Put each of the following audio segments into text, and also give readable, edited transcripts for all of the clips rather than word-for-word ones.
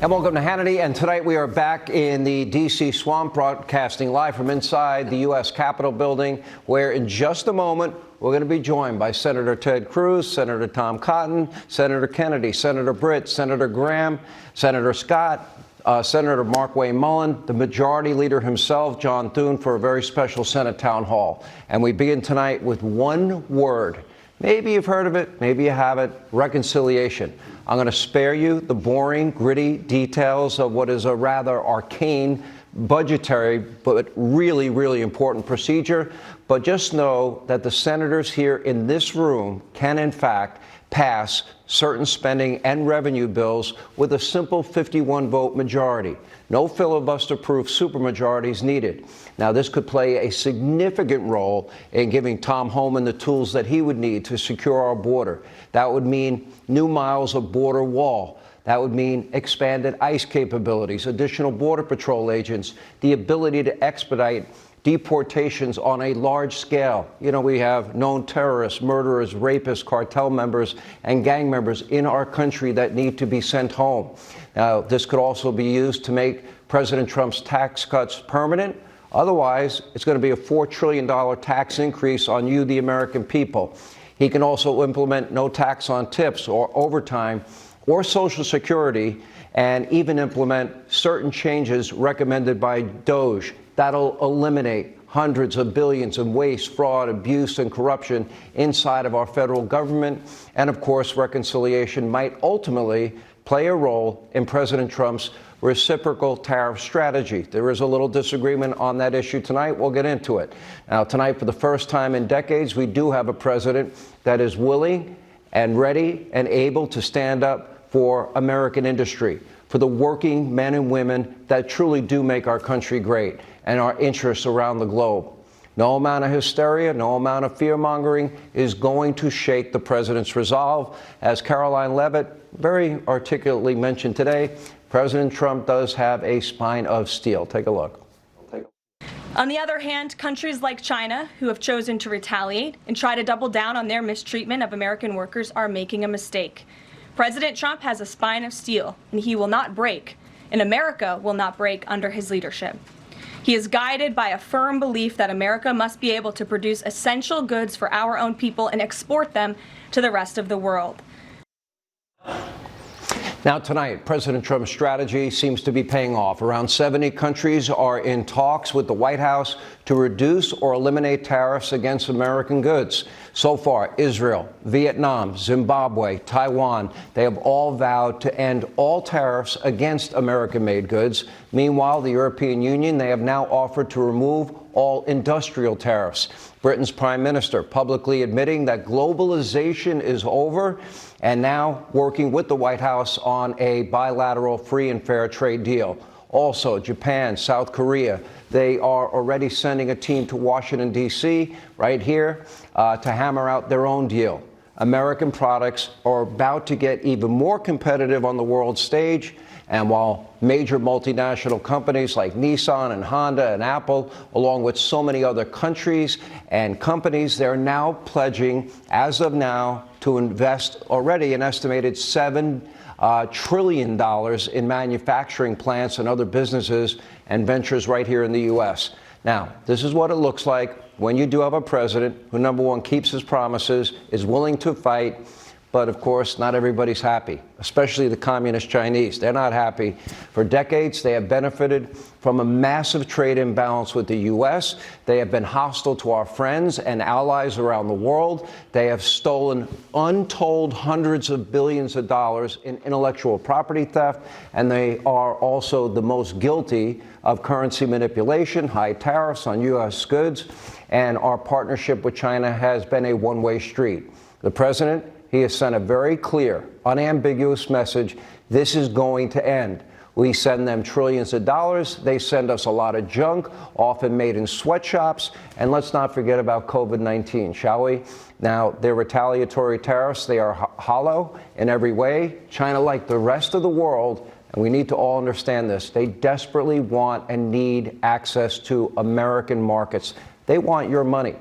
And welcome to Hannity. And tonight we are back in the D.C. swamp, broadcasting live from inside the U.S. Capitol building, where in just a moment we're going to be joined by Senator Ted Cruz, Senator Tom Cotton, Senator Kennedy, Senator Britt, Senator Graham, Senator Scott, Senator Mark Wayne Mullen, the Majority Leader himself, John Thune, for a very special Senate town hall. And we begin tonight with one word. Maybe you've heard of it, maybe you haven't. Reconciliation. I'm going to spare you the boring, gritty details of what is a rather arcane, budgetary, but really, really important procedure. But just know that the senators here in this room can, in fact, pass certain spending and revenue bills with a simple 51-vote majority. No filibuster-proof supermajorities needed. Now, this could play a significant role in giving Tom Homan the tools that he would need to secure our border. That would mean new miles of border wall. That would mean expanded ICE capabilities, additional Border Patrol agents, the ability to expedite deportations on a large scale. You know, we have known terrorists, murderers, rapists, cartel members, and gang members in our country that need to be sent home. Now, this could also be used to make President Trump's tax cuts permanent. Otherwise, it's going to be a $4 trillion tax increase on you, the American people. He can also implement no tax on tips or overtime or Social Security, and even implement certain changes recommended by DOJ. That'll eliminate hundreds of billions in waste, fraud, abuse, and corruption inside of our federal government. And of course, reconciliation might ultimately play a role in President Trump's reciprocal tariff strategy. There is a little disagreement on that issue tonight. We'll get into it. Now, tonight, for the first time in decades, we do have a president that is willing and ready and able to stand up for American industry, for the working men and women that truly do make our country great and our interests around the globe. No amount of hysteria, no amount of fear-mongering is going to shake the president's resolve. As Caroline Leavitt very articulately mentioned today, President Trump does have a spine of steel. Take a look. On the other hand, countries like China, who have chosen to retaliate and try to double down on their mistreatment of American workers, are making a mistake. President Trump has a spine of steel, and he will not break, and America will not break under his leadership. He is guided by a firm belief that America must be able to produce essential goods for our own people and export them to the rest of the world. Now tonight, President Trump's strategy seems to be paying off. Around 70 countries are in talks with the White House to reduce or eliminate tariffs against American goods. So far, Israel, Vietnam, Zimbabwe, Taiwan, they have all vowed to end all tariffs against American-made goods. Meanwhile, the European Union, they have now offered to remove all industrial tariffs. Britain's prime minister publicly admitting that globalization is over, and now working with the White House on a bilateral free and fair trade deal. Also, Japan, South Korea, they are already sending a team to Washington, D.C., right here, to hammer out their own deal. American products are about to get even more competitive on the world stage. And while major multinational companies like Nissan and Honda and Apple, along with so many other countries and companies, they're now pledging, as of now, to invest already an estimated $7 trillion in manufacturing plants and other businesses and ventures right here in the U.S. Now, this is what it looks like when you do have a president who, number one, keeps his promises, is willing to fight. But of course, not everybody's happy, especially the communist Chinese. They're not happy. For decades, they have benefited from a massive trade imbalance with the U.S. They have been hostile to our friends and allies around the world. They have stolen untold hundreds of billions of dollars in intellectual property theft, and they are also the most guilty of currency manipulation, high tariffs on U.S. goods, and our partnership with China has been a one-way street. The president, he has sent a very clear, unambiguous message. This is going to end. We send them trillions of dollars. They send us a lot of junk, often made in sweatshops. And let's not forget about COVID-19, shall we? Now, their retaliatory tariffs, they are hollow in every way. China, like the rest of the world, and we need to all understand this, they desperately want and need access to American markets. They want your money.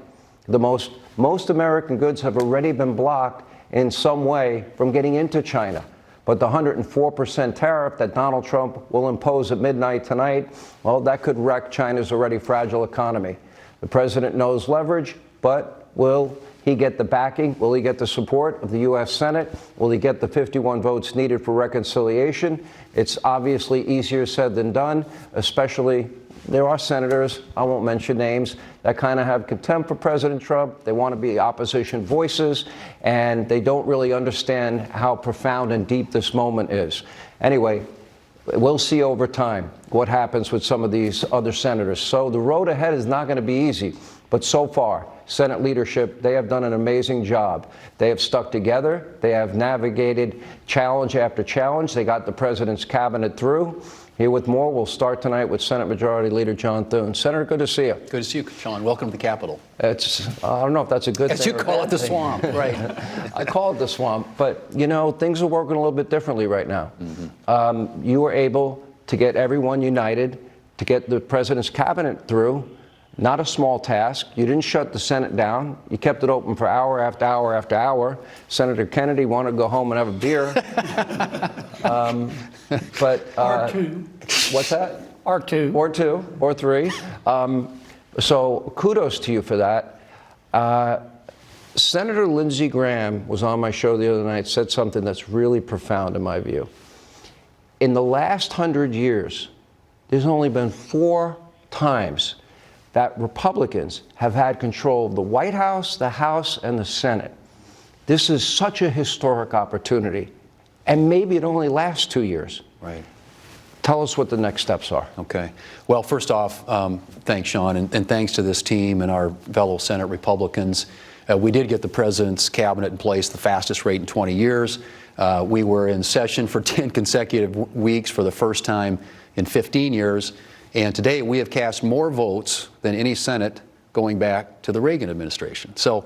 Most American goods have already been blocked in some way from getting into China. But the 104% tariff that Donald Trump will impose at midnight tonight, well, that could wreck China's already fragile economy. The president knows leverage, but will he get the backing? Will he get the support of the U.S. Senate? Will he get the 51 votes needed for reconciliation? It's obviously easier said than done, especially there are senators, I won't mention names, that kind of have contempt for President Trump. They want to be opposition voices, and they don't really understand how profound and deep this moment is. Anyway, we'll see over time what happens with some of these other senators. So the road ahead is not going to be easy, but so far, Senate leadership, they have done an amazing job. They have stuck together. They have navigated challenge after challenge. They got the president's cabinet through. Here with more, we'll start tonight with Senate Majority Leader John Thune. Senator, good to see you. Good to see you, Sean. Welcome to the Capitol. I don't know if that's a good thing. As you call it, the swamp, right? I call it the swamp, but you know, things are working a little bit differently right now. You were able to get everyone united, to get the president's cabinet through. Not a small task. You didn't shut the Senate down. You kept it open for hour after hour after hour. Senator Kennedy wanted to go home and have a beer. Or two. What's that? Or two. Or two, or three. So kudos to you for that. Senator Lindsey Graham was on my show the other night, said something that's really profound in my view. In the last 100 years, there's only been 4 times that Republicans have had control of the White House, the House, and the Senate. This is such a historic opportunity. And maybe it only lasts 2 years. Right. Tell us what the next steps are. Okay. Well, first off, thanks, Sean, and thanks to this team and our fellow Senate Republicans. We did get the president's cabinet in place the fastest rate in 20 years. We were in session for 10 consecutive weeks for the first time in 15 years. And today we have cast more votes than any Senate going back to the Reagan administration. So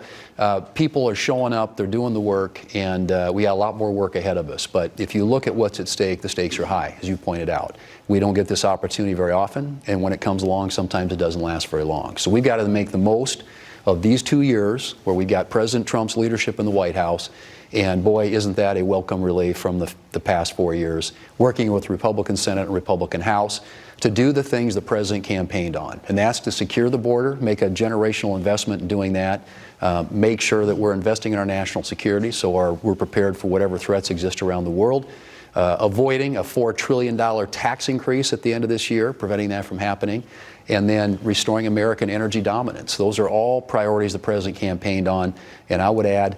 people are showing up, they're doing the work, and we got a lot more work ahead of us. But if you look at what's at stake, the stakes are high, as you pointed out. We don't get this opportunity very often, and when it comes along, sometimes it doesn't last very long. So we've got to make the most of these 2 years where we got President Trump's leadership in the White House. And boy, isn't that a welcome relief from the past 4 years, working with Republican Senate and Republican House to do the things the president campaigned on. And that's to secure the border, make a generational investment in doing that, make sure that we're investing in our national security so we're prepared for whatever threats exist around the world, avoiding a $4 trillion tax increase at the end of this year, preventing that from happening, and then restoring American energy dominance. Those are all priorities the president campaigned on. And I would add,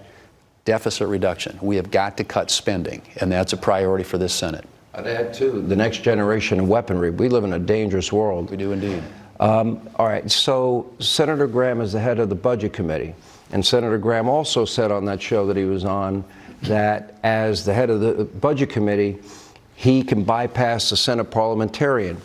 deficit reduction. We have got to cut spending, and that's a priority for this Senate. I'd add, too, the next generation of weaponry. We live in a dangerous world. We do indeed. All right, so Senator Graham is the head of the Budget Committee, and Senator Graham also said on that show that he was on that as the head of the Budget Committee, he can bypass the Senate parliamentarian.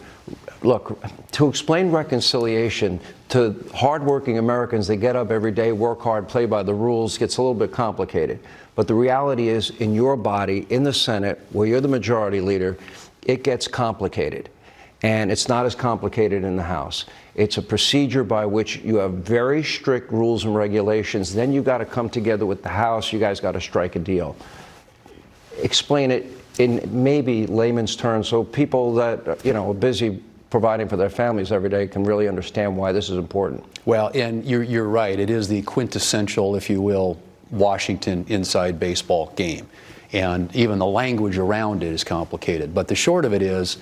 Look, to explain reconciliation to hardworking Americans that get up every day, work hard, play by the rules, gets a little bit complicated. But the reality is, in your body, in the Senate, where you're the majority leader, it gets complicated. And it's not as complicated in the House. It's a procedure by which you have very strict rules and regulations. Then you've got to come together with the House. You guys got to strike a deal. Explain it in maybe layman's terms so people that, you know, are busy providing for their families every day can really understand why this is important. Well, and you're right. It is the quintessential, if you will, Washington inside baseball game. And even the language around it is complicated. But the short of it is,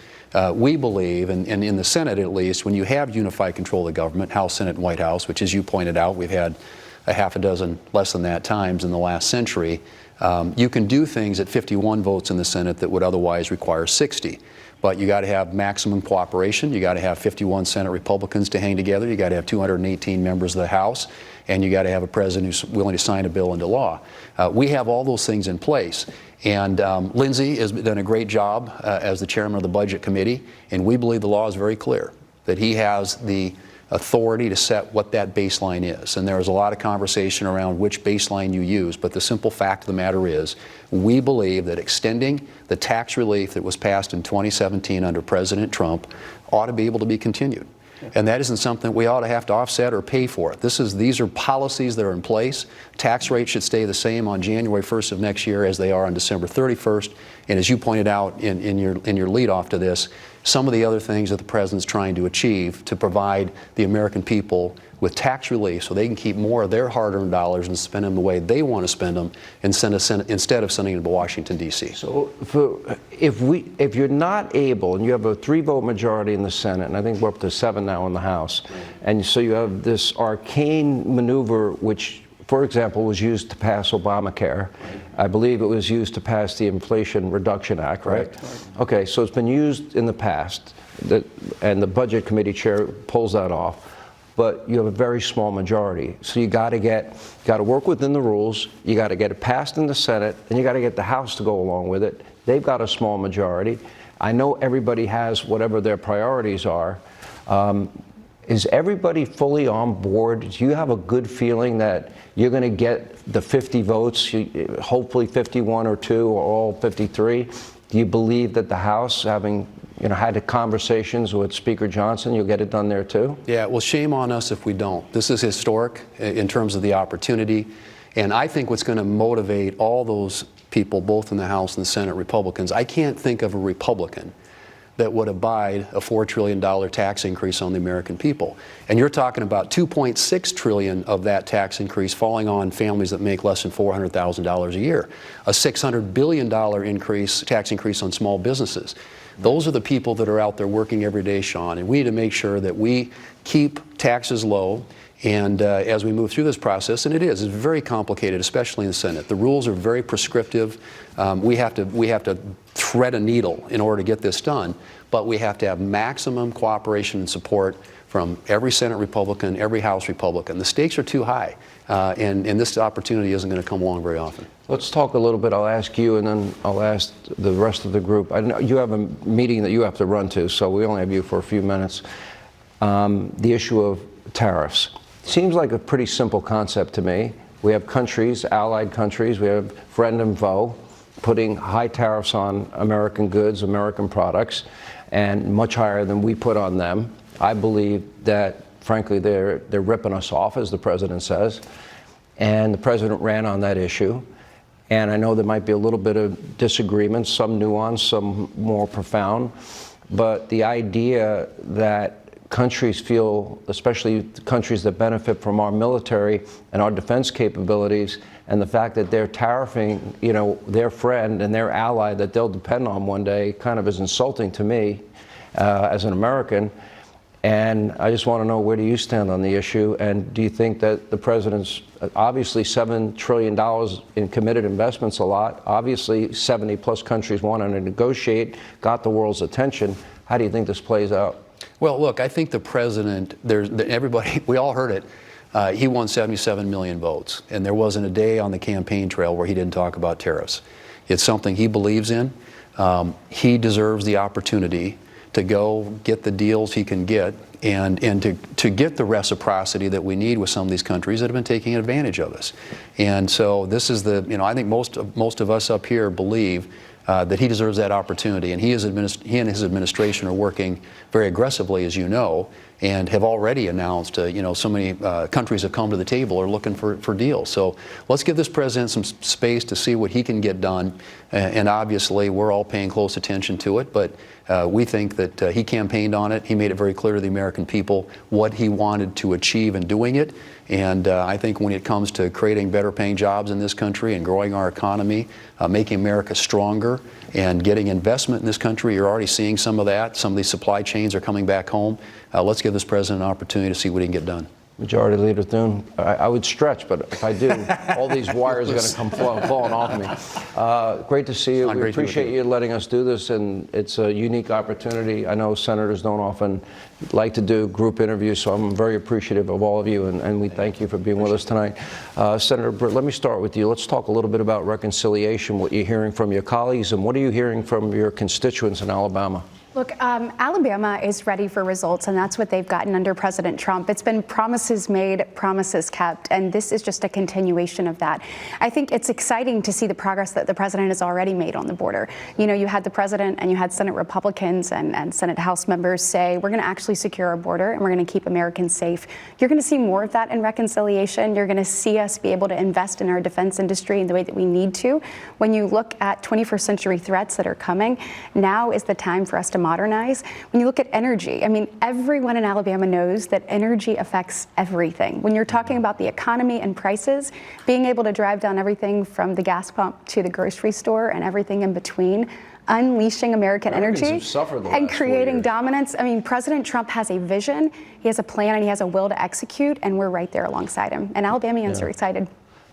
we believe, and in the Senate at least, when you have unified control of the government, House, Senate, and White House, which as you pointed out, we've had a half a dozen, less than that, times in the last century, you can do things at 51 votes in the Senate that would otherwise require 60. But you got to have maximum cooperation. You got to have 51 Senate Republicans to hang together. You got to have 218 members of the House, and you got to have a president who's willing to sign a bill into law. We have all those things in place. And Lindsey has done a great job as the chairman of the Budget Committee, and we believe the law is very clear, that he has the authority to set what that baseline is. And there is a lot of conversation around which baseline you use, but the simple fact of the matter is, we believe that extending the tax relief that was passed in 2017 under President Trump ought to be able to be continued. And that isn't something we ought to have to offset or pay for. These are policies that are in place. Tax rates should stay the same on January 1st of next year as they are on December 31st. And as you pointed out in your lead off to this, some of the other things that the President's trying to achieve to provide the American people with tax relief so they can keep more of their hard-earned dollars and spend them the way they want to spend them instead of sending them to Washington, D.C. So if you're not able, and you have a 3-vote majority in the Senate, and I think we're up to 7 now in the House, and so you have this arcane maneuver which, for example, was used to pass Obamacare. I believe it was used to pass the Inflation Reduction Act, right? Okay, so it's been used in the past, and the Budget Committee chair pulls that off. But you have a very small majority. So you got to work within the rules, you got to get it passed in the Senate, and you got to get the House to go along with it. They've got a small majority. I know everybody has whatever their priorities are. Is everybody fully on board? Do you have a good feeling that you're going to get the 50 votes, hopefully 51 or 2 or all 53? Do you believe that the House, having had conversations with Speaker Johnson, you'll get it done there too? Yeah, well, shame on us if we don't. This is historic in terms of the opportunity. And I think what's going to motivate all those people, both in the House and the Senate, Republicans, I can't think of a Republican that would abide a $4 trillion tax increase on the American people. And you're talking about $2.6 trillion of that tax increase falling on families that make less than $400,000 a year. A $600 billion tax increase on small businesses. Those are the people that are out there working every day, Sean, and we need to make sure that we keep taxes low. And as we move through this process, and it's very complicated, especially in the Senate. The rules are very prescriptive. We have to thread a needle in order to get this done, but we have to have maximum cooperation and support from every Senate Republican, every House Republican. The stakes are too high, and this opportunity isn't going to come along very often. Let's talk a little bit. I'll ask you, and then I'll ask the rest of the group. I know you have a meeting that you have to run to, so we only have you for a few minutes. The issue of tariffs. Seems like a pretty simple concept to me. We have countries, allied countries, we have friend and foe, putting high tariffs on American goods, American products, and much higher than we put on them. I believe that, frankly, they're ripping us off, as the president says. And the president ran on that issue. And I know there might be a little bit of disagreement, some nuance, some more profound. But the idea that countries feel, especially countries that benefit from our military and our defense capabilities, and the fact that they're tariffing, their friend and their ally that they'll depend on one day, kind of is insulting to me as an American. And I just want to know, where do you stand on the issue? And do you think that the president's, obviously $7 trillion in committed investments, a lot, obviously 70 plus countries wanting to negotiate, got the world's attention. How do you think this plays out? Well, look, I think the president, everybody, we all heard it. He won 77 million votes, and there wasn't a day on the campaign trail where he didn't talk about tariffs. It's something he believes in. He deserves the opportunity to go get the deals he can get and to get the reciprocity that we need with some of these countries that have been taking advantage of us. And so this is I think most of us up here believe that he deserves that opportunity, and he and his administration are working very aggressively, as you know, and have already announced, so many countries have come to the table, are looking for deals. So let's give this president some space to see what he can get done, and obviously we're all paying close attention to it, but we think that he campaigned on it. He made it very clear to the American people what he wanted to achieve in doing it. And I think when it comes to creating better paying jobs in this country and growing our economy, making America stronger and getting investment in this country, you're already seeing some of that. Some of these supply chains are coming back home. Let's give this president an opportunity to see what he can get done. Majority Leader Thune, I would stretch, but if I do, all these wires are going to come falling off me. Great to see you. We appreciate you letting us do this, and it's a unique opportunity. I know senators don't often like to do group interviews, so I'm very appreciative of all of you, and we thank you for being with us tonight. Senator Britt, let me start with you. Let's talk a little bit about reconciliation, what you're hearing from your colleagues, and what are you hearing from your constituents in Alabama? Look, Alabama is ready for results, and that's what they've gotten under President Trump. It's been promises made, promises kept, and this is just a continuation of that. I think it's exciting to see the progress that the president has already made on the border. You know, you had the president and you had Senate Republicans and Senate House members say, we're going to actually secure our border and we're going to keep Americans safe. You're going to see more of that in reconciliation. You're going to see us be able to invest in our defense industry in the way that we need to. When you look at 21st century threats that are coming, now is the time for us to modernize. When you look at energy, I mean, everyone in Alabama knows that energy affects everything. When you're talking about the economy and prices, being able to drive down everything from the gas pump to the grocery store and everything in between, unleashing American energy and creating dominance. I mean, President Trump has a vision, he has a plan, and he has a will to execute, and we're right there alongside him. And Alabamians are excited.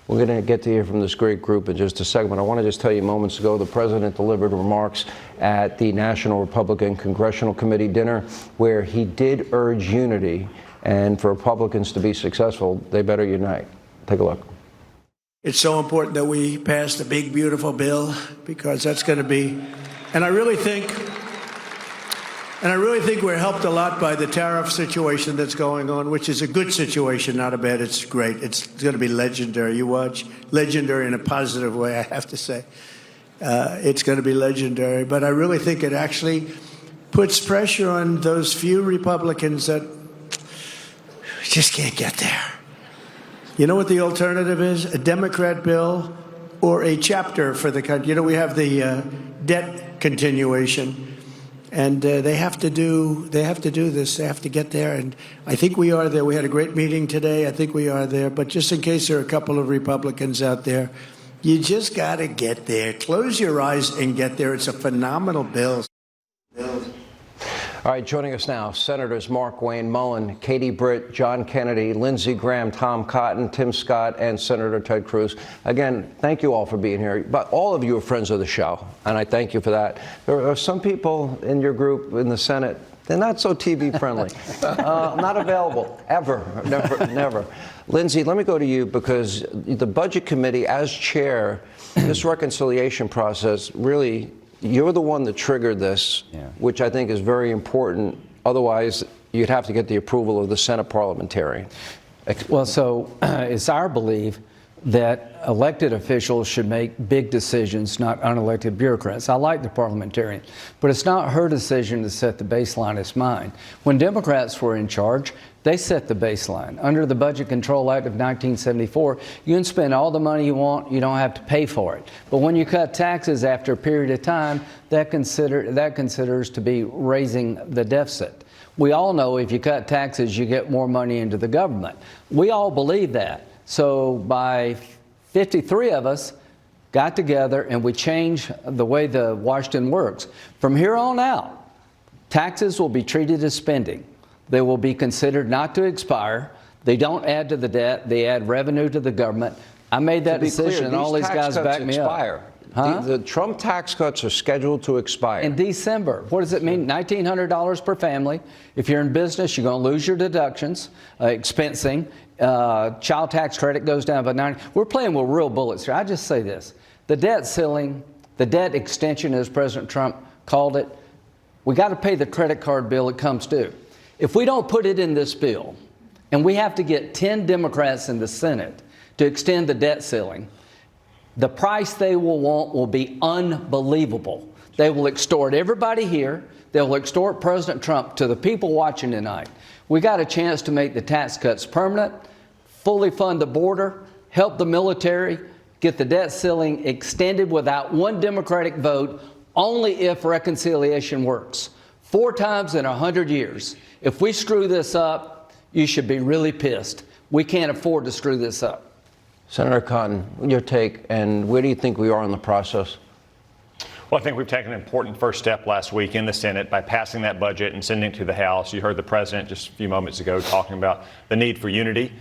We're going to get to hear from this great group in just a second. I want to just tell you moments ago, the president delivered remarks at the National Republican Congressional Committee dinner where he did urge unity. And for Republicans to be successful, they better unite. Take a look. It's so important that we pass the big, beautiful bill because that's going to be, and I really think we're helped a lot by the tariff situation that's going on, which is a good situation, not a bad. It's great. It's going to be legendary. You watch, legendary in a positive way, I have to say. It's going to be legendary. But I really think it actually puts pressure on those few Republicans that just can't get there. You know what the alternative is? A Democrat bill or a chapter for the country. You know, we have the debt continuation. And they have to do this. They have to get there. And I think we are there. We had a great meeting today. I think we are there. But just in case there are a couple of Republicans out there, you just got to get there. Close your eyes and get there. It's a phenomenal bill. All right, joining us now, Senators Mark Wayne Mullen, Katie Britt, John Kennedy, Lindsey Graham, Tom Cotton, Tim Scott, and Senator Ted Cruz. Again, thank you all for being here. But all of you are friends of the show, and I thank you for that. There are some people in your group in the Senate, they're not so TV friendly. Not available, ever, never. Lindsey, let me go to you because the Budget Committee, as chair, this reconciliation process really, you're the one that triggered this, which I think is very important. Otherwise, you'd have to get the approval of the Senate parliamentarian. Well, so it's our belief that elected officials should make big decisions, not unelected bureaucrats. I like the parliamentarian, but it's not her decision to set the baseline, it's mine. When Democrats were in charge, they set the baseline. Under the Budget Control Act of 1974, you can spend all the money you want, you don't have to pay for it. But when you cut taxes after a period of time, that considers to be raising the deficit. We all know if you cut taxes, you get more money into the government. We all believe that. So by 53 of us got together and we changed the way the Washington works. From here on out, taxes will be treated as spending. They will be considered not to expire. They don't add to the debt. They add revenue to the government. I made that decision, and all these guys back me up. The Trump tax cuts are scheduled to expire. In December. What does it mean? $1,900 per family. If you're in business, you're going to lose your deductions, expensing. Child tax credit goes down by 90. We're playing with real bullets here. I just say this. The debt ceiling, the debt extension, as President Trump called it, we got to pay the credit card bill it comes due. If we don't put it in this bill, and we have to get 10 Democrats in the Senate to extend the debt ceiling, the price they will want will be unbelievable. They will extort everybody here. They will extort President Trump. To the people watching tonight, we got a chance to make the tax cuts permanent, fully fund the border, help the military, get the debt ceiling extended without one Democratic vote, only if reconciliation works. 4 times in 100 years. If we screw this up, you should be really pissed. We can't afford to screw this up. Senator Cotton, your take, and where do you think we are in the process? Well, I think we've taken an important first step last week in the Senate by passing that budget and sending it to the House. You heard the president just a few moments ago talking about the need for unity.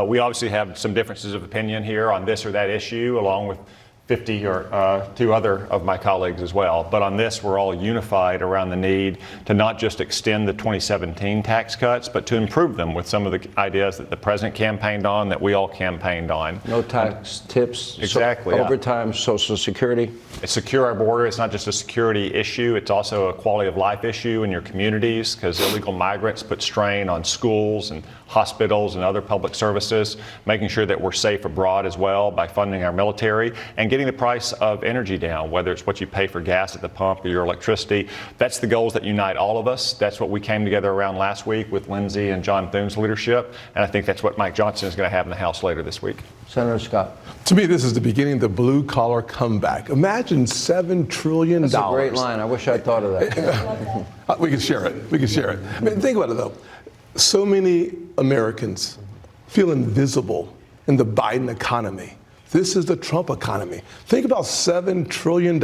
We obviously have some differences of opinion here on this or that issue, along with 50 or two other of my colleagues as well. But on this, we're all unified around the need to not just extend the 2017 tax cuts, but to improve them with some of the ideas that the president campaigned on, that we all campaigned on. No tax tips, Exactly, yeah. overtime, Social Security. Secure our border. It's not just a security issue, it's also a quality of life issue in your communities, because illegal migrants put strain on schools and hospitals and other public services, making sure that we're safe abroad as well by funding our military and getting the price of energy down, whether it's what you pay for gas at the pump or your electricity. That's the goals that unite all of us. That's what we came together around last week with Lindsey and John Thune's leadership, and I think that's what Mike Johnson is going to have in the House later this week. Senator Scott. To me, this is the beginning of the blue-collar comeback. Imagine $7 trillion. That's a great line. I wish I'd thought of that. We could share it. We could share it. I mean, think about it, though. So many Americans feel invisible in the Biden economy. This is the Trump economy. Think about $7 trillion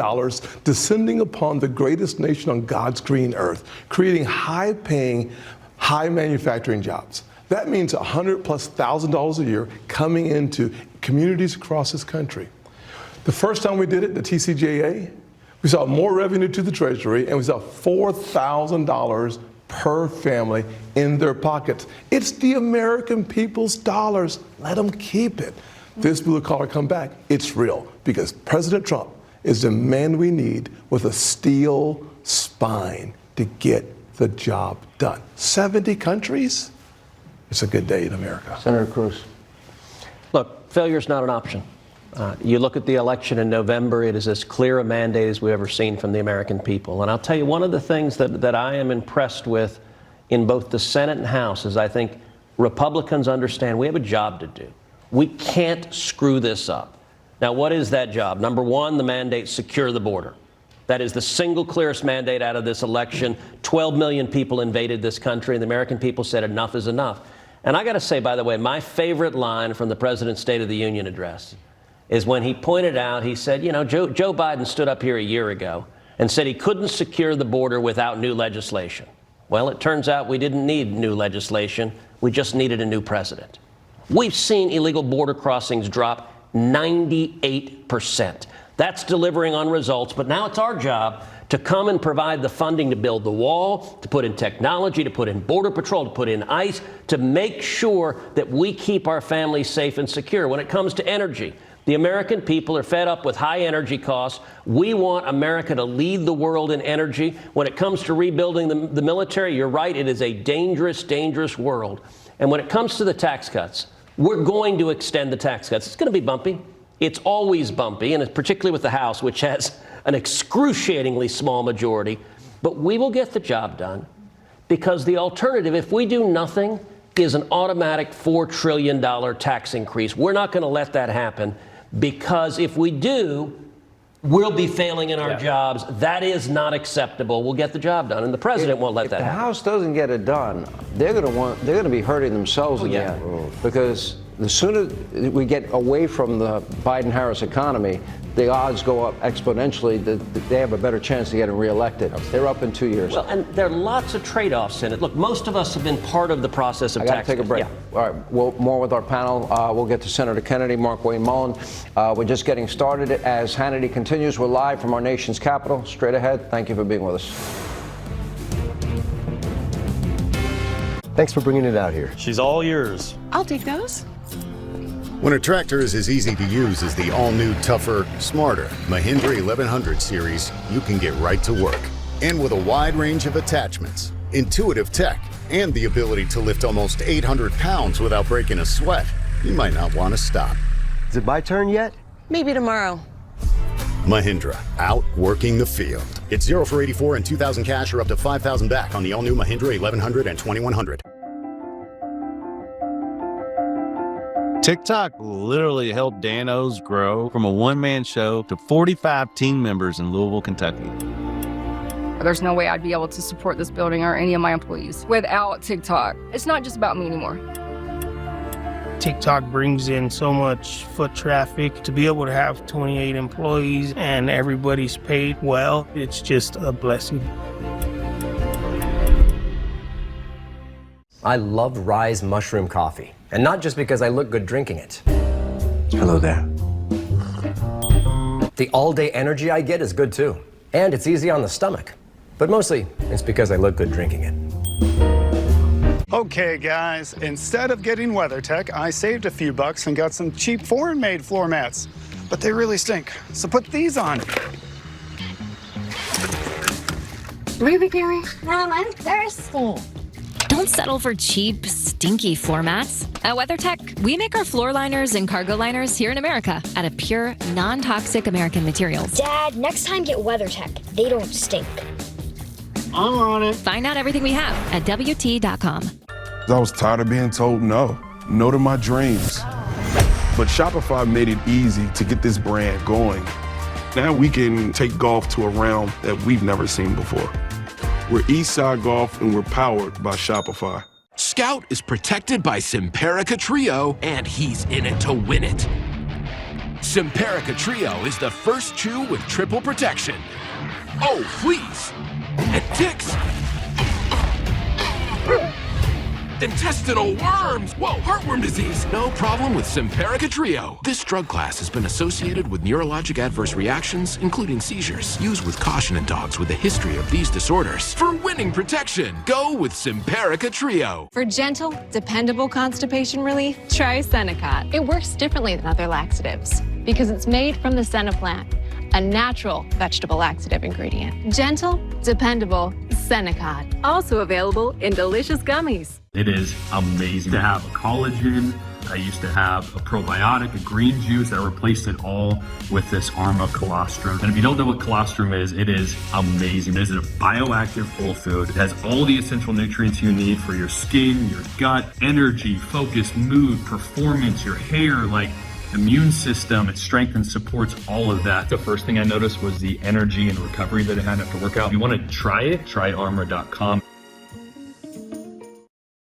descending upon the greatest nation on God's green earth, creating high-paying, high manufacturing jobs. That means $100,000+ a year coming into communities across this country. The first time we did it, the TCJA, we saw more revenue to the Treasury, and we saw $4,000 per family in their pockets. It's the American people's dollars. Let them keep it. This blue-collar comeback, it's real, because President Trump is the man we need with a steel spine to get the job done. 70 countries? It's a good day in America. Senator Cruz. Look, failure is not an option. You look at the election in November, it is as clear a mandate as we've ever seen from the American people. And I'll tell you, one of the things that I am impressed with in both the Senate and House is I think Republicans understand we have a job to do. We can't screw this up. Now, what is that job? Number one, the mandate, secure the border. That is the single clearest mandate out of this election. 12 million people invaded this country, and the American people said enough is enough. And I got to say, by the way, my favorite line from the President's State of the Union address is when he pointed out, he said, you know, Joe Biden stood up here a year ago and said he couldn't secure the border without new legislation. Well, it turns out we didn't need new legislation. We just needed a new president. We've seen illegal border crossings drop 98%. That's delivering on results, but now it's our job to come and provide the funding to build the wall, to put in technology, to put in Border Patrol, to put in ICE, to make sure that we keep our families safe and secure. When it comes to energy, the American people are fed up with high energy costs. We want America to lead the world in energy. When it comes to rebuilding the military, you're right, it is a dangerous, dangerous world. And when it comes to the tax cuts, we're going to extend the tax cuts. It's going to be bumpy. It's always bumpy, and it's particularly with the House, which has an excruciatingly small majority. But we will get the job done, because the alternative, if we do nothing, is an automatic $4 trillion tax increase. We're not going to let that happen, because if we do, we'll be failing in our jobs. That is not acceptable. We'll get the job done, and the president won't let that If the happen. House doesn't get it done, they're going to be hurting themselves again, because the sooner we get away from the Biden-Harris economy, the odds go up exponentially that they have a better chance of getting reelected. They're up in 2 years. Well, and there are lots of trade-offs in it. Look, most of us have been part of the process of I got to tax take a cuts. break. Yeah. All right, more with our panel. We'll get to Senator Kennedy, Mark Wayne Mullen. We're just getting started. As Hannity continues, we're live from our nation's capital. Straight ahead. Thank you for being with us. Thanks for bringing it out here. She's all yours. I'll take those. When a tractor is as easy to use as the all-new, tougher, smarter Mahindra 1100 series, you can get right to work. And with a wide range of attachments, intuitive tech, and the ability to lift almost 800 pounds without breaking a sweat, you might not want to stop. Is it my turn yet? Maybe tomorrow. Mahindra, out working the field. It's 0 for 84 and 2,000 cash or up to 5,000 back on the all-new Mahindra 1100 and 2100. TikTok literally helped Dan O's grow from a one-man show to 45 team members in Louisville, Kentucky. There's no way I'd be able to support this building or any of my employees without TikTok. It's not just about me anymore. TikTok brings in so much foot traffic. To be able to have 28 employees and everybody's paid well, it's just a blessing. I love Rise Mushroom Coffee, and not just because I look good drinking it. Hello there. The all-day energy I get is good too. And it's easy on the stomach. But mostly, it's because I look good drinking it. Okay, guys, instead of getting WeatherTech, I saved a few bucks and got some cheap foreign-made floor mats. But they really stink, so put these on. Really, Gary? Mom, I'm thirsty. Don't settle for cheap, stinky floor mats. At WeatherTech, we make our floor liners and cargo liners here in America out of pure, non-toxic American materials. Dad, next time get WeatherTech. They don't stink. I'm on it. Find out everything we have at WT.com. I was tired of being told no to my dreams. But Shopify made it easy to get this brand going. Now we can take golf to a realm that we've never seen before. We're Eastside Golf and we're powered by Shopify. Scout is protected by Simparica Trio, and he's in it to win it. Simparica Trio is the first chew with triple protection. Oh, please! And ticks! Intestinal worms! Whoa, heartworm disease! No problem with Simparica Trio. This drug class has been associated with neurologic adverse reactions, including seizures. Used with caution in dogs with a history of these disorders. For winning protection, go with Simparica Trio. For gentle, dependable constipation relief, try Senecot. It works differently than other laxatives because it's made from the senna plant, a natural vegetable laxative ingredient. Gentle, dependable Senecot. Also available in delicious gummies. It is amazing to have a collagen. I used to have a probiotic, a green juice that replaced it all with this Arma colostrum. And if you don't know what colostrum is, it is amazing. It is a bioactive whole food. It has all the essential nutrients you need for your skin, your gut, energy, focus, mood, performance, your hair, like immune system. It strengthens, supports all of that. The first thing I noticed was the energy and recovery that it had after workout. If you want to try it, try armor.com.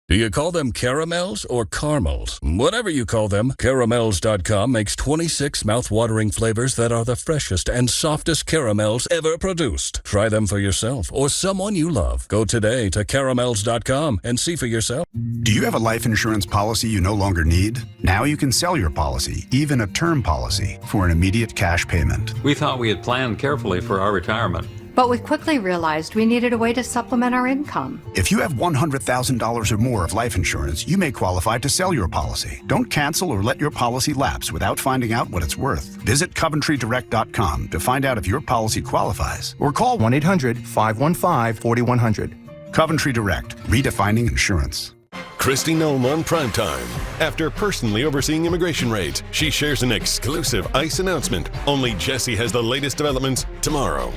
Do you call them caramels or caramels? Whatever you call them, caramels.com makes 26 mouth-watering flavors that are the freshest and softest caramels ever produced. Try them for yourself or someone you love. Go today to caramels.com and see for yourself. Do you have a life insurance policy you no longer need? Now you can sell your policy, even a term policy, for an immediate cash payment. We thought we had planned carefully for our retirement. But we quickly realized we needed a way to supplement our income. If you have $100,000 or more of life insurance, you may qualify to sell your policy. Don't cancel or let your policy lapse without finding out what it's worth. Visit CoventryDirect.com to find out if your policy qualifies, or call 1-800-515-4100. Coventry Direct, redefining insurance. Kristi Noem on Primetime. After personally overseeing immigration raids, she shares an exclusive ICE announcement. Only Jesse has the latest developments tomorrow.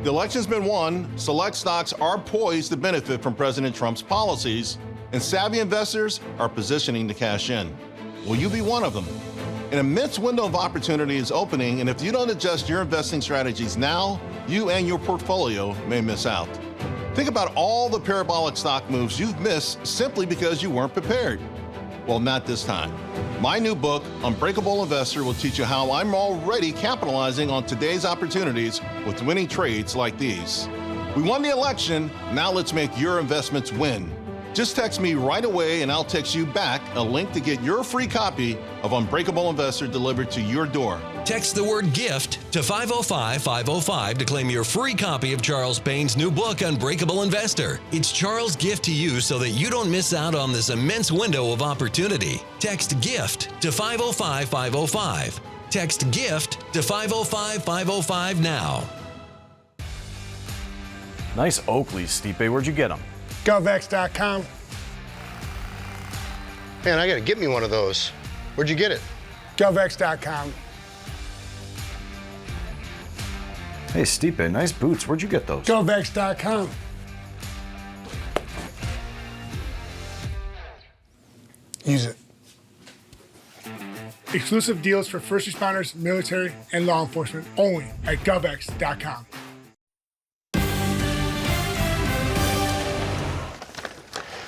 The election's been won. Select stocks are poised to benefit from President Trump's policies, and savvy investors are positioning to cash in. Will you be one of them? An immense window of opportunity is opening, and if you don't adjust your investing strategies now, you and your portfolio may miss out. Think about all the parabolic stock moves you've missed simply because you weren't prepared. Well, not this time. My new book, Unbreakable Investor, will teach you how I'm already capitalizing on today's opportunities with winning trades like these. We won the election, now let's make your investments win. Just text me right away and I'll text you back a link to get your free copy of Unbreakable Investor delivered to your door. Text the word GIFT to 505-505 to claim your free copy of Charles Payne's new book, Unbreakable Investor. It's Charles' gift to you so that you don't miss out on this immense window of opportunity. Text GIFT to 505-505. Text GIFT to 505-505 now. Nice Oakleys, Stipe. Where'd you get them? GovX.com. Man, I gotta get me one of those. Where'd you get it? GovX.com. Hey, Stipe, nice boots. Where'd you get those? GovX.com. Use it. Exclusive deals for first responders, military, and law enforcement only at GovX.com.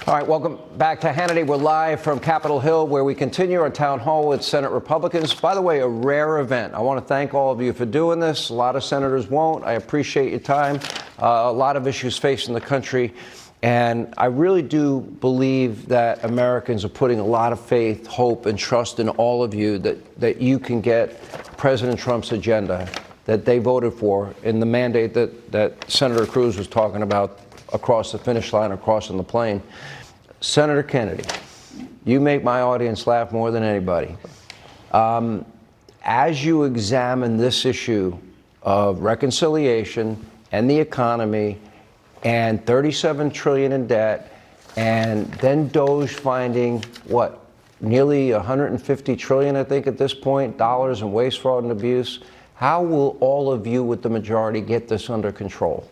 All right, welcome back to Hannity. We're live from Capitol Hill, where we continue our town hall with Senate Republicans. By the way, a rare event. I want to thank all of you for doing this. A lot of senators won't. I appreciate your time. A lot of issues facing the country. And I really do believe that Americans are putting a lot of faith, hope, and trust in all of you that you can get President Trump's agenda that they voted for in the mandate that Senator Cruz was talking about across the finish line or crossing the plane. Senator Kennedy, you make my audience laugh more than anybody. As you examine this issue of reconciliation and the economy and $37 trillion in debt, and then Doge finding, what, nearly $150 trillion, I think, at this point, dollars in waste, fraud, and abuse, how will all of you with the majority get this under control?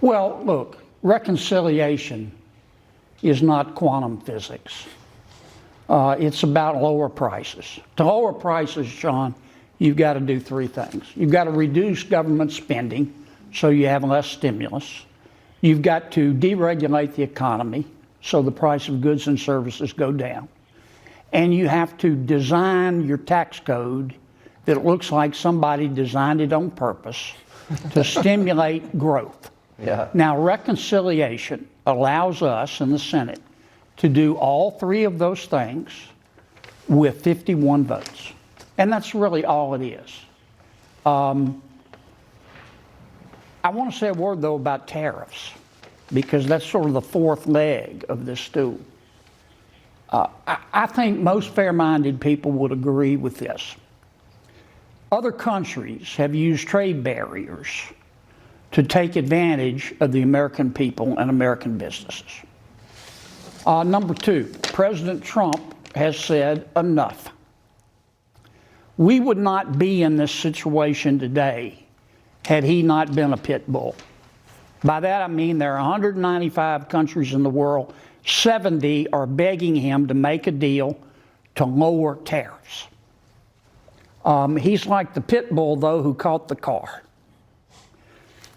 Well, look, reconciliation is not quantum physics. It's about lower prices. To lower prices, Sean, you've got to do three things. You've got to reduce government spending so you have less stimulus. You've got to deregulate the economy so the price of goods and services go down. And you have to design your tax code that it looks like somebody designed it on purpose to stimulate growth. Yeah. Now, reconciliation allows us in the Senate to do all three of those things with 51 votes. And that's really all it is. I want to say a word, though, about tariffs, because that's sort of the fourth leg of this stool. I think most fair-minded people would agree with this. Other countries have used trade barriers to take advantage of the American people and American businesses. Number two, President Trump has said enough. We would not be in this situation today had he not been a pit bull. By that I mean there are 195 countries in the world, 70 are begging him to make a deal to lower tariffs. He's like the pit bull, though, who caught the car.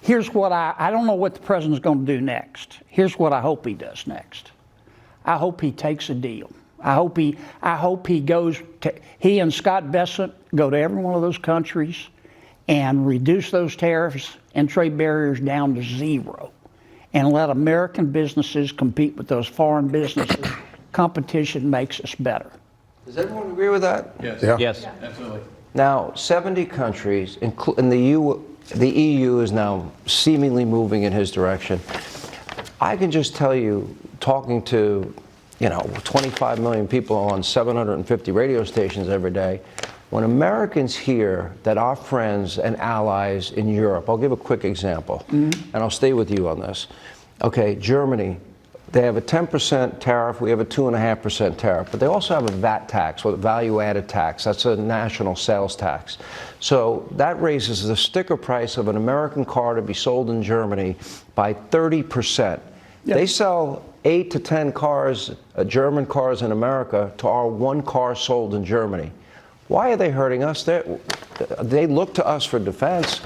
Here's what I don't know what the president's going to do next. Here's what I hope he does next. I hope he takes a deal. I hope he goes to, he and Scott Bessent go to every one of those countries and reduce those tariffs and trade barriers down to zero and let American businesses compete with those foreign businesses. Competition makes us better. Does everyone agree with that? Yes. Yeah. Yes. Absolutely. Now, 70 countries, and the EU is now seemingly moving in his direction. I can just tell you, talking to 25 million people on 750 radio stations every day, when Americans hear that our friends and allies in Europe, I'll give a quick example, and I'll stay with you on this. Okay, Germany, they have a 10% tariff, we have a 2.5% tariff, but they also have a VAT tax, or a value-added tax. That's a national sales tax. So that raises the sticker price of an American car to be sold in Germany by 30%. Yep. They sell 8 to 10 cars, German cars in America, to our one car sold in Germany. Why are they hurting us? They look to us for defense.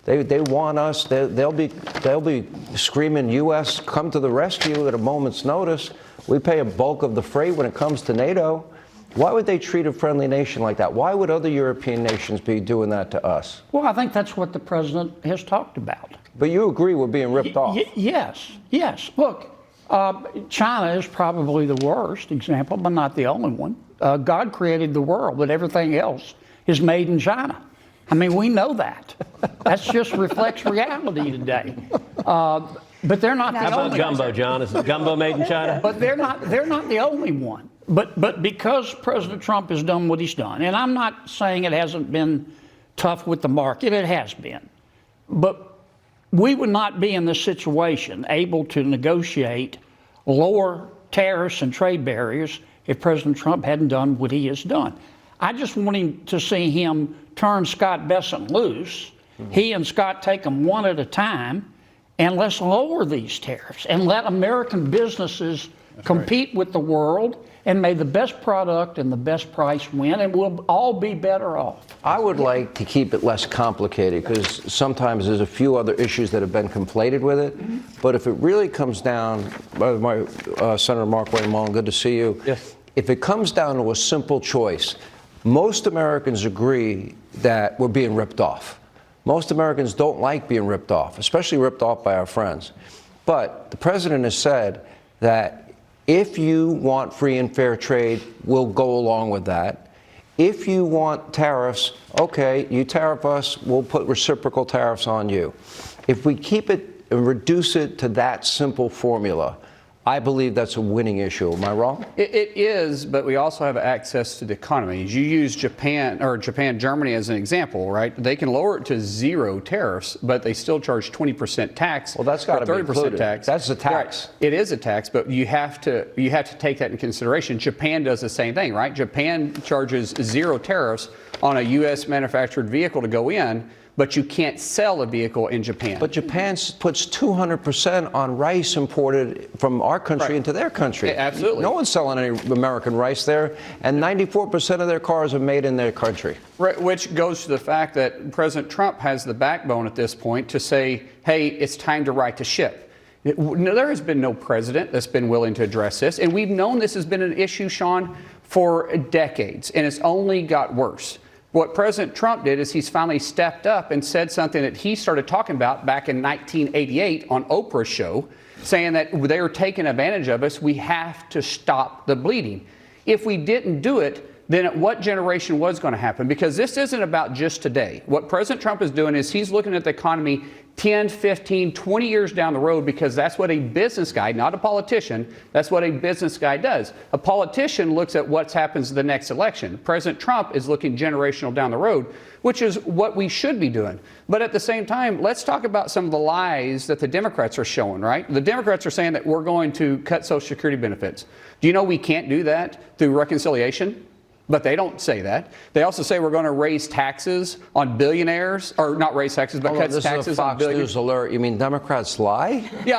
They want us. They'll be screaming, "U.S., come to the rescue" at a moment's notice. We pay a bulk of the freight when it comes to NATO. Why would they treat a friendly nation like that? Why would other European nations be doing that to us? Well, I think that's what the president has talked about. But you agree we're being ripped off? Yes. Look, China is probably the worst example, but not the only one. God created the world, but everything else is made in China. I mean, we know that. That just reflects reality today. But they're not the only one. How about gumbo, John? Is gumbo made in China? But they're not the only one. But because President Trump has done what he's done, and I'm not saying it hasn't been tough with the market, it has been. But we would not be in this situation able to negotiate lower tariffs and trade barriers if President Trump hadn't done what he has done. I just want to see him turn Scott Bessent loose. He and Scott take them one at a time, and let's lower these tariffs and let American businesses compete with the world, and may the best product and the best price win, and we'll all be better off. I would like to keep it less complicated, because sometimes there's a few other issues that have been conflated with it. But if it really comes down, Senator Mark Wayne Mullen, good to see you. Yes. If it comes down to a simple choice, most Americans agree that we're being ripped off. Most Americans don't like being ripped off, especially ripped off by our friends. But the president has said that if you want free and fair trade, we'll go along with that. If you want tariffs, okay, you tariff us, we'll put reciprocal tariffs on you. If we keep it and reduce it to that simple formula, I believe that's a winning issue. Am I wrong? It is, but we also have access to the economies. You use Germany as an example, right? They can lower it to 0 tariffs, but they still charge 20% tax. Well, that's got to be 30% included. tax. That's a tax. Right. It is a tax, but you have to take that in consideration. Japan does the same thing, right? Japan charges 0 tariffs on a U.S. manufactured vehicle to go in, but you can't sell a vehicle in Japan. But Japan puts 200% on rice imported from our country into their country. Yeah, absolutely. No one's selling any American rice there, and 94% of their cars are made in their country. Right, which goes to the fact that President Trump has the backbone at this point to say, hey, it's time to right the ship. There has been no president that's been willing to address this, and we've known this has been an issue, Sean, for decades, and it's only got worse. What President Trump did is he's finally stepped up and said something that he started talking about back in 1988 on Oprah's show, saying that they were taking advantage of us. We have to stop the bleeding. If we didn't do it, then what generation was going to happen? Because this isn't about just today. What President Trump is doing is he's looking at the economy 10, 15, 20 years down the road, because that's what a business guy, not a politician, that's what a business guy does. A politician looks at what happens in the next election. President Trump is looking generational down the road, which is what we should be doing. But at the same time, let's talk about some of the lies that the Democrats are showing, right? The Democrats are saying that we're going to cut Social Security benefits. Do you know we can't do that through reconciliation? But they don't say that. They also say we're going to raise taxes on billionaires, or not raise taxes, but cut taxes on billionaires. News alert. You mean Democrats lie? Yeah,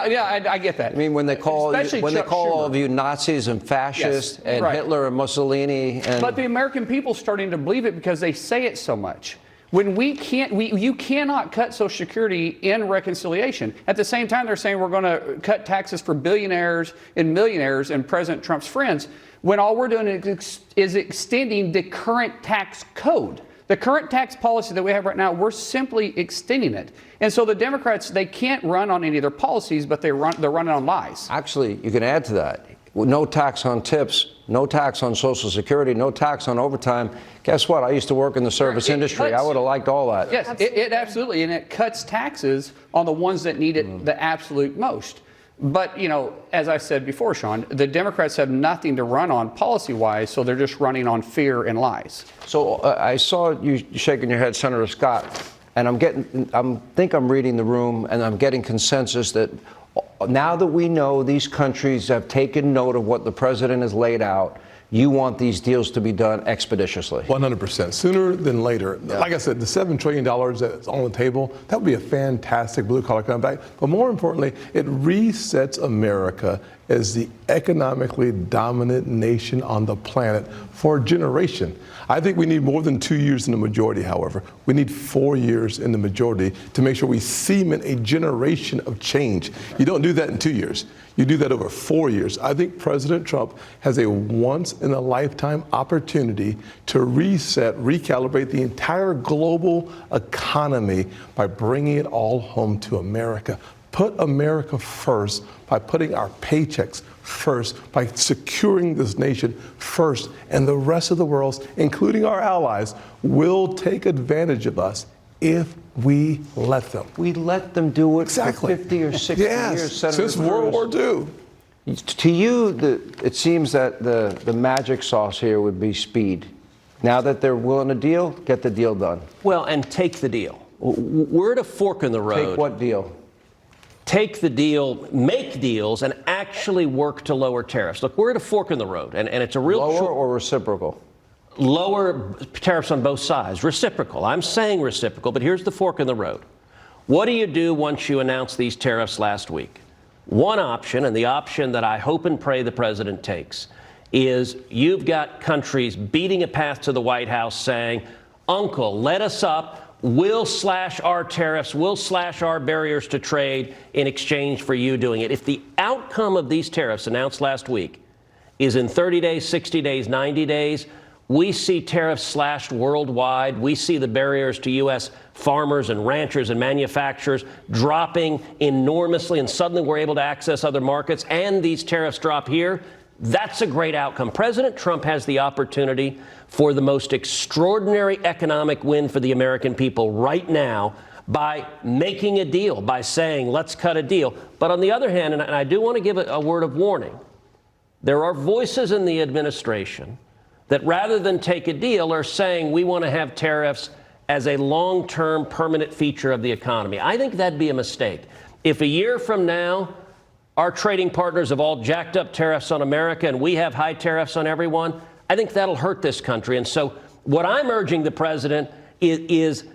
I get that. I mean, when they call all of you Nazis and fascists, Yes, and right. Hitler and Mussolini, and But the American people are starting to believe it because they say it so much. When you cannot cut Social Security in reconciliation. At the same time, they're saying we're going to cut taxes for billionaires and millionaires and President Trump's friends, when all we're doing is extending the current tax code. The current tax policy that we have right now, we're simply extending it. And so the Democrats, they can't run on any of their policies, but they're running on lies. Actually, you can add to that. No tax on tips, no tax on Social Security, no tax on overtime. Guess what? I used to work in the service industry. I would have liked all that. Yes, it absolutely. And it cuts taxes on the ones that need it the absolute most. But, you know, as I said before, Sean, the Democrats have nothing to run on policy-wise, so they're just running on fear and lies. So I saw you shaking your head, Senator Scott, and I think I'm reading the room, and I'm getting consensus that now that we know these countries have taken note of what the president has laid out, you want these deals to be done expeditiously. 100%. Sooner than later. Yeah. Like I said, the $7 trillion that's on the table, that would be a fantastic blue-collar comeback. But more importantly, it resets America as the economically dominant nation on the planet for a generation. I think we need more than 2 years in the majority, however. We need 4 years in the majority to make sure we cement a generation of change. You don't do that in 2 years. You do that over 4 years. I think President Trump has a once-in-a-lifetime opportunity to reset, recalibrate the entire global economy by bringing it all home to America. Put America first by putting our paychecks first, by securing this nation first, and the rest of the world, including our allies, will take advantage of us if we let them. We let them do it for 50 or 60 years, Senator since World War II. To you, it seems that the magic sauce here would be speed. Now that they're willing to deal, get the deal done. Well, and take the deal. We're at a fork in the road. Take what deal? Take the deal, make deals, and actually work to lower tariffs. Look, we're at a fork in the road, and it's a real... Lower or reciprocal? Lower tariffs on both sides. Reciprocal. I'm saying reciprocal, but here's the fork in the road. What do you do once you announce these tariffs last week? One option, and the option that I hope and pray the president takes, is you've got countries beating a path to the White House saying, Uncle, let us up. We'll slash our tariffs. We'll slash our barriers to trade in exchange for you doing it. If the outcome of these tariffs announced last week is in 30 days, 60 days, 90 days, we see tariffs slashed worldwide. We see the barriers to U.S. farmers and ranchers and manufacturers dropping enormously, and suddenly we're able to access other markets, and these tariffs drop here. That's a great outcome. President Trump has the opportunity for the most extraordinary economic win for the American people right now by making a deal, by saying, let's cut a deal. But on the other hand, and I do want to give a word of warning, there are voices in the administration that rather than take a deal are saying we want to have tariffs as a long-term permanent feature of the economy. I think that'd be a mistake. If a year from now, our trading partners have all jacked up tariffs on America and we have high tariffs on everyone, I think that'll hurt this country. And so what I'm urging the president is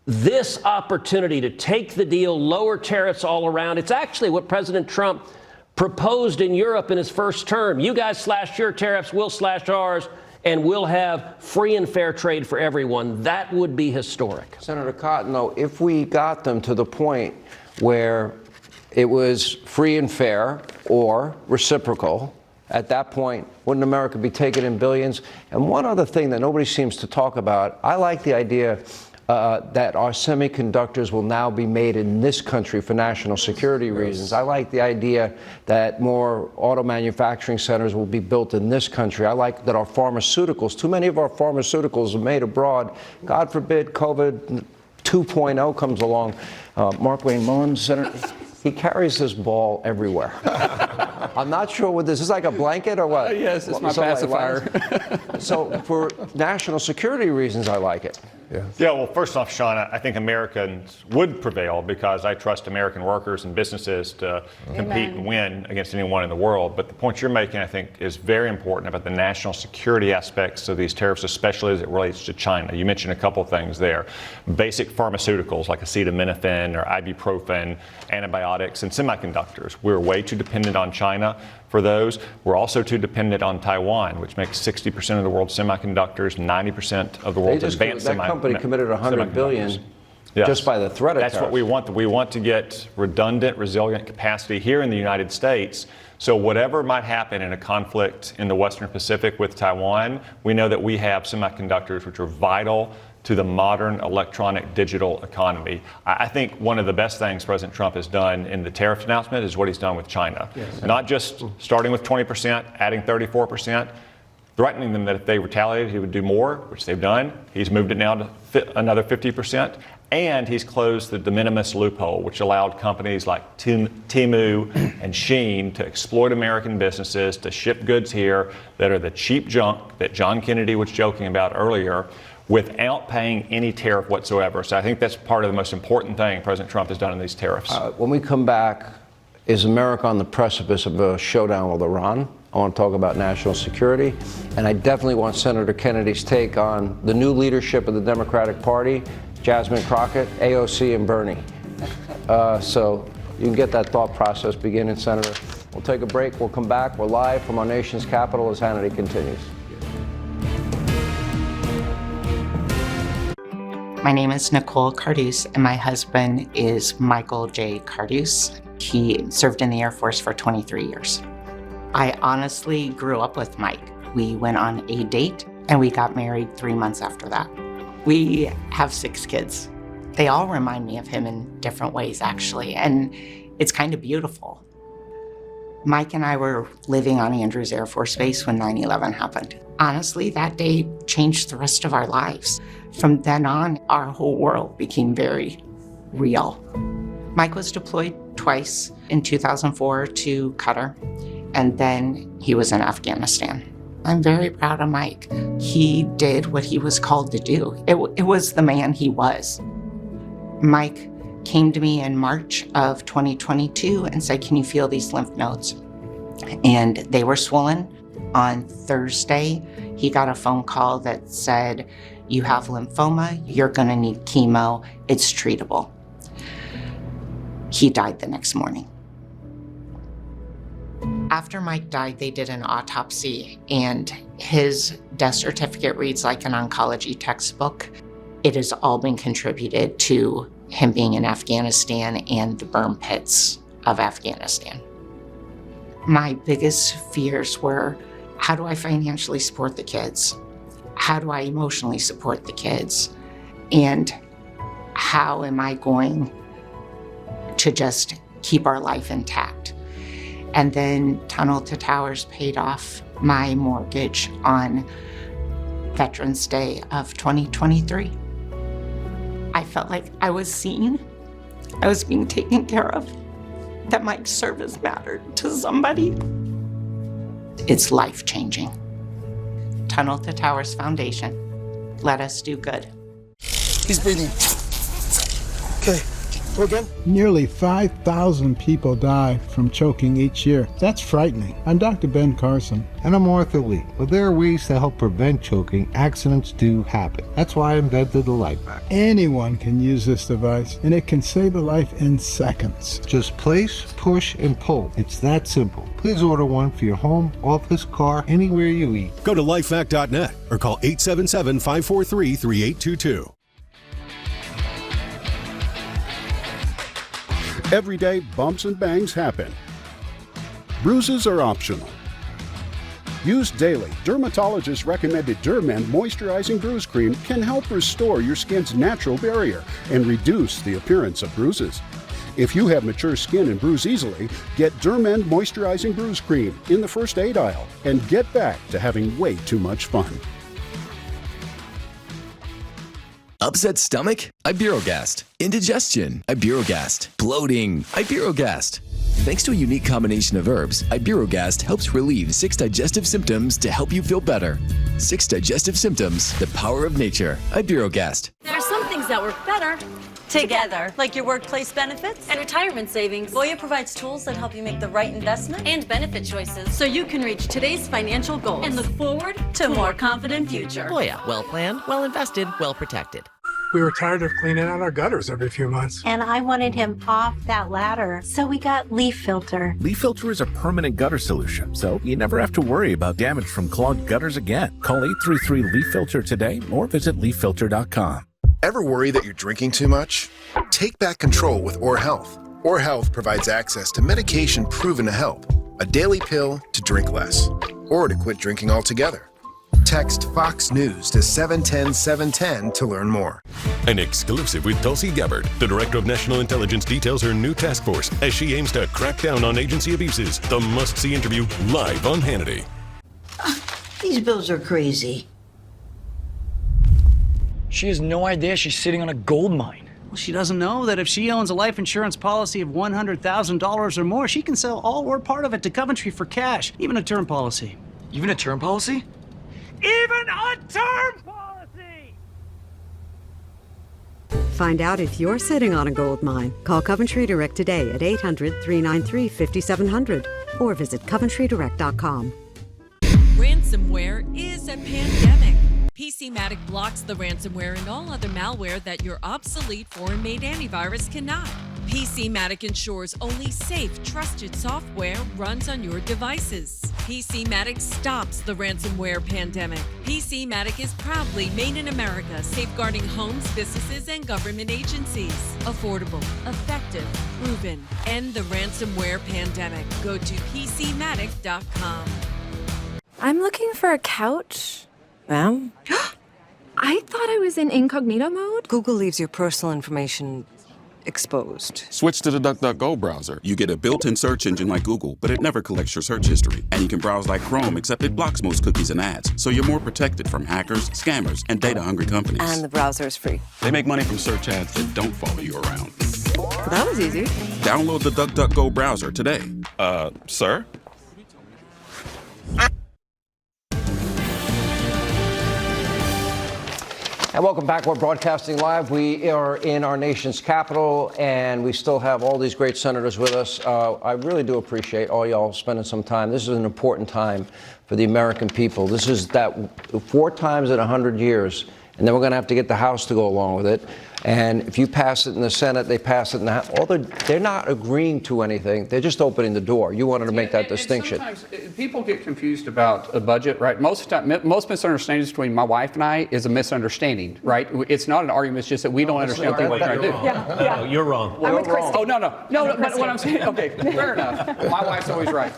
this opportunity to take the deal, lower tariffs all around. It's actually what President Trump proposed in Europe in his first term. You guys slash your tariffs, we'll slash ours, and we'll have free and fair trade for everyone. That would be historic. Senator Cotton, though, if we got them to the point where it was free and fair or reciprocal, at that point, wouldn't America be taking in billions? And one other thing that nobody seems to talk about, I like the idea that our semiconductors will now be made in this country for national security reasons. I like the idea that more auto manufacturing centers will be built in this country. I like that our pharmaceuticals, too many of our pharmaceuticals are made abroad. God forbid COVID 2.0 comes along. Mark Wayne Mullins, Senator, he carries this ball everywhere. I'm not sure what this is. Like a blanket or what? Yes, it's my pacifier. So for national security reasons, I like it. Yeah, well, first off, Sean, I think Americans would prevail because I trust American workers and businesses to compete and win against anyone in the world. But the point you're making, I think, is very important about the national security aspects of these tariffs, especially as it relates to China. You mentioned a couple of things there. Basic pharmaceuticals like acetaminophen or ibuprofen, antibiotics, and semiconductors. We're way too dependent on China for those. We're also too dependent on Taiwan, which makes 60% of the world's semiconductors, 90% of the world's advanced That company committed $100 billion just by the threat of That's what we want. We want to get redundant, resilient capacity here in the United States. So whatever might happen in a conflict in the Western Pacific with Taiwan, we know that we have semiconductors which are vital to the modern electronic digital economy. I think one of the best things President Trump has done in the tariff announcement is what he's done with China. Yes. Not just starting with 20%, adding 34%, threatening them that if they retaliated, he would do more, which they've done. He's moved it now to another 50%. And he's closed the de minimis loophole, which allowed companies like Temu and Shein to exploit American businesses to ship goods here that are the cheap junk that John Kennedy was joking about earlier, without paying any tariff whatsoever. So I think that's part of the most important thing President Trump has done in these tariffs. When we come back, is America on the precipice of a showdown with Iran? I want to talk about national security. And I definitely want Senator Kennedy's take on the new leadership of the Democratic Party, Jasmine Crockett, AOC, and Bernie. So you can get that thought process beginning, Senator. We'll take a break. We'll come back. We're live from our nation's capital as Hannity continues. My name is Nicole Cardus, and my husband is Michael J. Cardus. He served in the Air Force for 23 years. I honestly grew up with Mike. We went on a date, and we got married 3 months after that. We have 6 kids. They all remind me of him in different ways, actually, and it's kind of beautiful. Mike and I were living on Andrews Air Force Base when 9/11 happened. Honestly, that day changed the rest of our lives. From then on, our whole world became very real. Mike was deployed twice, in 2004 to Qatar, and then he was in Afghanistan. I'm very proud of Mike. He did what he was called to do. It was the man he was. Mike came to me in March of 2022 and said, "Can you feel these lymph nodes?" And they were swollen. On Thursday, he got a phone call that said, "You have lymphoma, you're gonna need chemo, it's treatable." He died the next morning. After Mike died, they did an autopsy, and his death certificate reads like an oncology textbook. It has all been contributed to him being in Afghanistan and the burn pits of Afghanistan. My biggest fears were, how do I financially support the kids? How do I emotionally support the kids? And how am I going to just keep our life intact? And then Tunnel to Towers paid off my mortgage on Veterans Day of 2023. I felt like I was seen. I was being taken care of. That my service mattered to somebody. It's life-changing. Tunnel to Towers Foundation. Let us do good. He's breathing. Okay, we're good. Nearly 5,000 people die from choking each year. That's frightening. I'm Dr. Ben Carson. And I'm Arthur Lee. Well, there are ways to help prevent choking. Accidents do happen. That's why I invented the LifeVac. Anyone can use this device, and it can save a life in seconds. Just place, push, and pull. It's that simple. Please order one for your home, office, car, anywhere you eat. Go to lifevac.net or call 877-543-3822. Every day, bumps and bangs happen. Bruises are optional. Used daily, dermatologist recommended Dermend Moisturizing Bruise Cream can help restore your skin's natural barrier and reduce the appearance of bruises. If you have mature skin and bruise easily, get Dermend Moisturizing Bruise Cream in the first aid aisle and get back to having way too much fun. Upset stomach? Iberogast. Indigestion? Iberogast. Bloating? Iberogast. Thanks to a unique combination of herbs, Iberogast helps relieve 6 digestive symptoms to help you feel better. 6 digestive symptoms, the power of nature. Iberogast. There are some things that work better together, like your workplace benefits and retirement savings. Voya provides tools that help you make the right investment and benefit choices so you can reach today's financial goals and look forward to a more confident future. Voya, well planned, well invested, well protected. We were tired of cleaning out our gutters every few months. And I wanted him off that ladder, so we got Leaf Filter. Leaf Filter is a permanent gutter solution, so you never have to worry about damage from clogged gutters again. Call 833-LEAF-FILTER today or visit leaffilter.com. Ever worry that you're drinking too much? Take back control with Or Health. Or Health provides access to medication proven to help. A daily pill to drink less, or to quit drinking altogether. Text Fox News to 710-710 to learn more. An exclusive with Tulsi Gabbard. The Director of National Intelligence details her new task force as she aims to crack down on agency abuses. The must-see interview live on Hannity. These bills are crazy. She has no idea she's sitting on a gold mine. Well, she doesn't know that if she owns a life insurance policy of $100,000 or more, she can sell all or part of it to Coventry for cash, even a term policy. Even a term policy? Even a term policy! Find out if you're sitting on a gold mine. Call Coventry Direct today at 800-393-5700 or visit coventrydirect.com. Ransomware is a pandemic. PCmatic blocks the ransomware and all other malware that your obsolete foreign-made antivirus cannot. PCmatic ensures only safe, trusted software runs on your devices. PCmatic stops the ransomware pandemic. PCmatic is proudly made in America, safeguarding homes, businesses, and government agencies. Affordable, effective, proven. End the ransomware pandemic. Go to PCmatic.com. I'm looking for a couch. Ma'am? I thought I was in incognito mode. Google leaves your personal information exposed. Switch to the DuckDuckGo browser. You get a built-in search engine like Google, but it never collects your search history. And you can browse like Chrome, except it blocks most cookies and ads. So you're more protected from hackers, scammers, and data-hungry companies. And the browser is free. They make money from search ads that don't follow you around. Well, that was easy. Download the DuckDuckGo browser today. Sir? And welcome back. We're broadcasting live. We are in our nation's capital, and we still have all these great senators with us. I really do appreciate all y'all spending some time. This is an important time for the American people. This is that 4 times in 100 years, and then we're going to have to get the House to go along with it. And if you pass it in the Senate, they pass it in the House. They're not agreeing to anything. They're just opening the door. You wanted to make that distinction. Sometimes people get confused about a budget, right? Most misunderstandings between my wife and I is a misunderstanding, right? It's not an argument. It's just that we don't understand what people are trying to do. No, you're wrong. Well, oh, no. But what I'm saying, okay, fair enough. My wife's always right.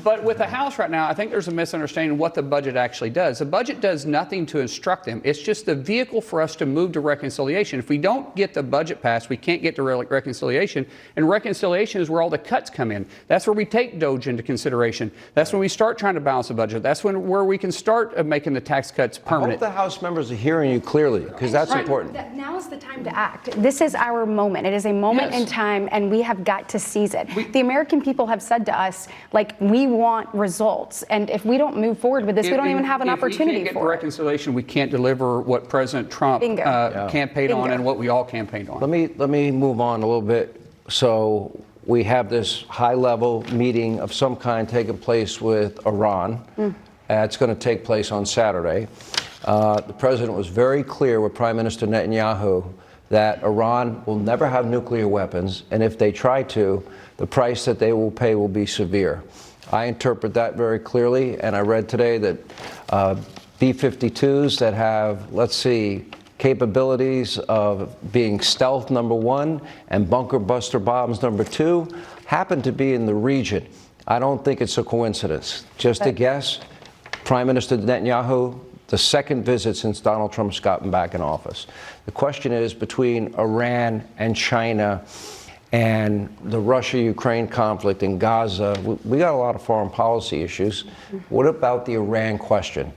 But with the House right now, I think there's a misunderstanding of what the budget actually does. The budget does nothing to instruct them. It's just a vehicle for us to move to reconciliation. If we don't don't get the budget passed, we can't get to reconciliation. And reconciliation is where all the cuts come in. That's where we take DOGE into consideration. That's when we start trying to balance the budget. That's where we can start making the tax cuts permanent. I hope the House members are hearing you clearly, because that's important. Now is the time to act. This is our moment. It is a moment in time, and we have got to seize it. The American people have said to us, like, we want results. And if we don't move forward with this, we don't even have an opportunity for it. If we can't get for reconciliation, we can't deliver what President Trump campaigned on and what we all campaigned on. Let me move on a little bit. So we have this high-level meeting of some kind taking place with Iran. It's going to take place on Saturday. The president was very clear with Prime Minister Netanyahu that Iran will never have nuclear weapons, and if they try to, the price that they will pay will be severe. I interpret that very clearly, and I read today that B-52s that have, let's see, capabilities of being stealth, number one, and bunker buster bombs, number two, happen to be in the region. I don't think it's a coincidence. Just a guess, Prime Minister Netanyahu, the second visit since Donald Trump's gotten back in office. The question is, between Iran and China and the Russia-Ukraine conflict in Gaza, we got a lot of foreign policy issues. What about the Iran question?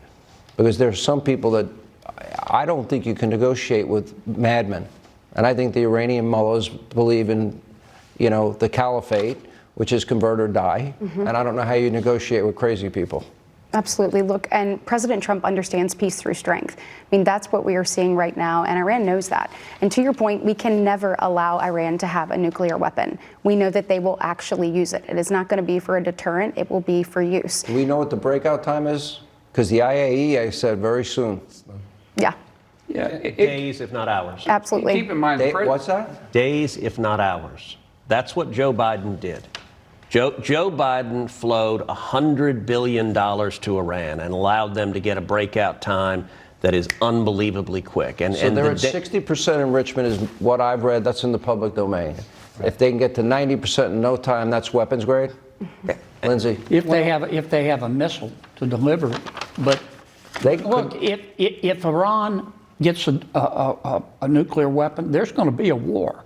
Because there's some people that I don't think you can negotiate with madmen. And I think the Iranian mullahs believe in, the caliphate, which is convert or die. And I don't know how you negotiate with crazy people. Absolutely. Look, and President Trump understands peace through strength. I mean, that's what we are seeing right now, and Iran knows that. And to your point, we can never allow Iran to have a nuclear weapon. We know that they will actually use it. It is not going to be for a deterrent. It will be for use. Do we know what the breakout time is? Because the IAEA said very soon. Yeah. Days, if not hours. Absolutely. Keep in mind, what's that? Days, if not hours. That's what Joe Biden did. Joe Biden flowed $100 billion to Iran and allowed them to get a breakout time that is unbelievably quick. And they're at 60% enrichment is what I've read. That's in the public domain. Right. If they can get to 90% in no time, that's weapons grade? Lindsay? If they have a missile to deliver. But look, if Iran gets a nuclear weapon, there's going to be a war.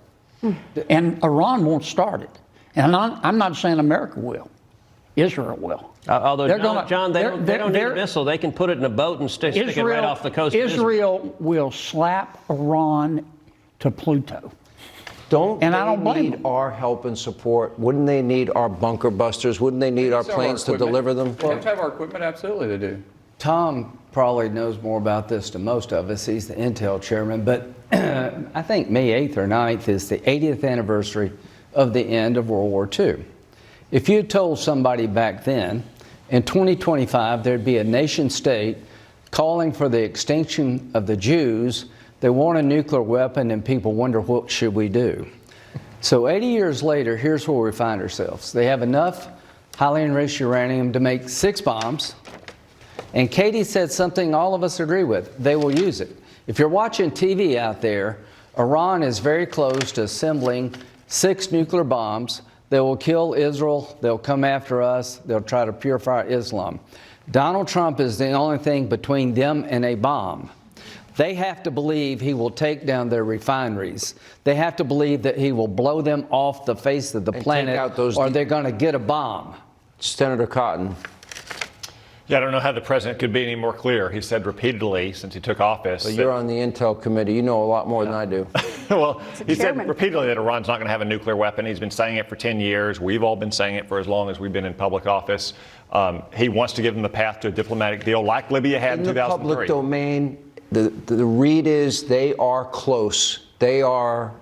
And Iran won't start it. And I'm not saying America will. Israel will. Although, John, they don't need a missile. They can put it in a boat and stick it right off the coast of Israel. Will slap Iran to Pluto. Don't need our help and support? Wouldn't they need our bunker busters? Wouldn't they need our planes to deliver them? We have to have our equipment. Absolutely, they do. Tom probably knows more about this than most of us. He's the Intel chairman. But I think May 8th or 9th is the 80th anniversary of the end of World War II. If you had told somebody back then, in 2025, there'd be a nation state calling for the extinction of the Jews, they want a nuclear weapon, and people wonder, what should we do? So 80 years later, here's where we find ourselves. They have enough highly enriched uranium to make 6 bombs, and Katie said something all of us agree with. They will use it. If you're watching TV out there, Iran is very close to assembling 6 nuclear bombs. They will kill Israel. They'll come after us. They'll try to purify Islam. Donald Trump is the only thing between them and a bomb. They have to believe he will take down their refineries. They have to believe that he will blow them off the face of the planet, or they're going to get a bomb. Senator Cotton. Yeah, I don't know how the president could be any more clear. He said repeatedly since he took office. Well, you're on the Intel committee. You know a lot more than I do. Well, he said repeatedly that Iran's not going to have a nuclear weapon. He's been saying it for 10 years. We've all been saying it for as long as we've been in public office. He wants to give them the path to a diplomatic deal like Libya had in 2003. In the public domain, the read is they are close. They are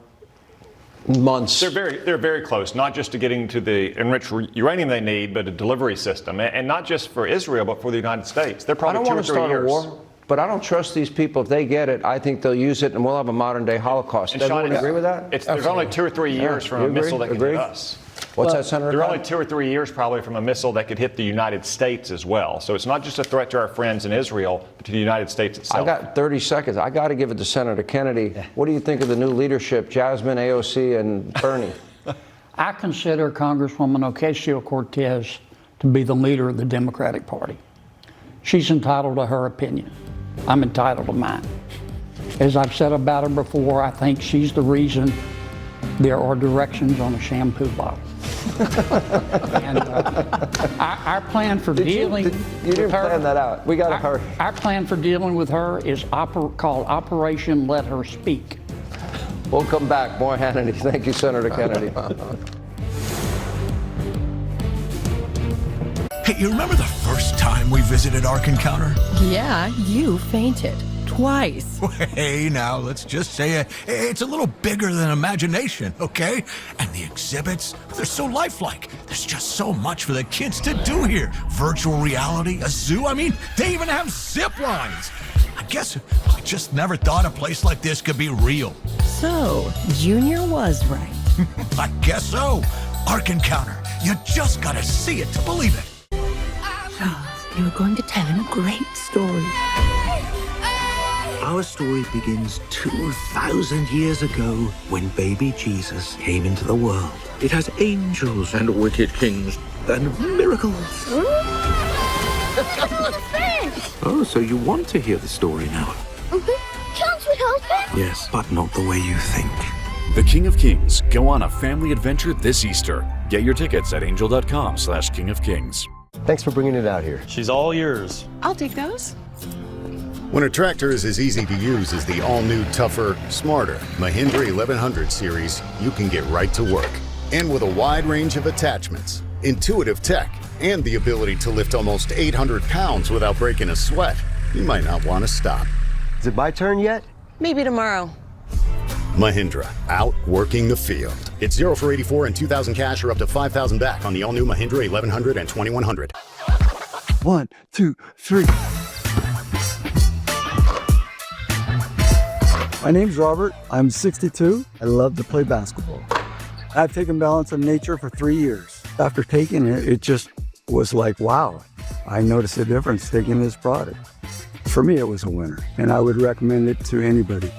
months. They're very close, not just to getting to the enriched uranium they need, but a delivery system, and not just for Israel, but for the United States. They're probably 2 or 3 years. I don't want to start a war, but I don't trust these people. If they get it, I think they'll use it, and we'll have a modern-day Holocaust. Does everyone agree with that? There's only 2 or 3 years from a missile that could hit us. What's that, Senator? There are only 2 or 3 years probably from a missile that could hit the United States as well. So it's not just a threat to our friends in Israel, but to the United States itself. I got 30 seconds. I got to give it to Senator Kennedy. What do you think of the new leadership, Jasmine, AOC, and Bernie? I consider Congresswoman Ocasio-Cortez to be the leader of the Democratic Party. She's entitled to her opinion. I'm entitled to mine. As I've said about her before, I think she's the reason there are directions on a shampoo bottle. And our plan for dealing you didn't with her, plan that out. We got to hurry. Our plan for dealing with her is called Operation Let Her Speak. We'll come back. More Hannity. Thank you, Senator Kennedy. Hey, you remember the first time we visited Ark Encounter? Yeah, you fainted. Twice. Hey, now, let's just say it's a little bigger than imagination, okay? And the exhibits, they're so lifelike. There's just so much for the kids to do here. Virtual reality, a zoo, I mean, they even have zip lines. I guess I just never thought a place like this could be real. So, Junior was right. I guess so. Ark Encounter, you just gotta see it to believe it. Charles, you were going to tell him a great story. Our story begins 2,000 years ago when baby Jesus came into the world. It has angels and wicked kings and miracles. Oh, so you want to hear the story now? Charles would help it. Yes, but not the way you think. The King of Kings. Go on a family adventure this Easter. Get your tickets at angel.com/King of Kings. Thanks for bringing it out here. She's all yours. I'll take those. When a tractor is as easy to use as the all-new, tougher, smarter Mahindra 1100 series, you can get right to work. And with a wide range of attachments, intuitive tech, and the ability to lift almost 800 pounds without breaking a sweat, you might not want to stop. Is it my turn yet? Maybe tomorrow. Mahindra, out working the field. It's 0 for 84 and 2,000 cash or up to 5,000 back on the all-new Mahindra 1100 and 2100. 1, 2, 3. My name's Robert. I'm 62. I love to play basketball. I've taken Balance of Nature for 3 years. After taking it, it just was like, wow. I noticed a difference taking this product. For me, it was a winner, and I would recommend it to anybody.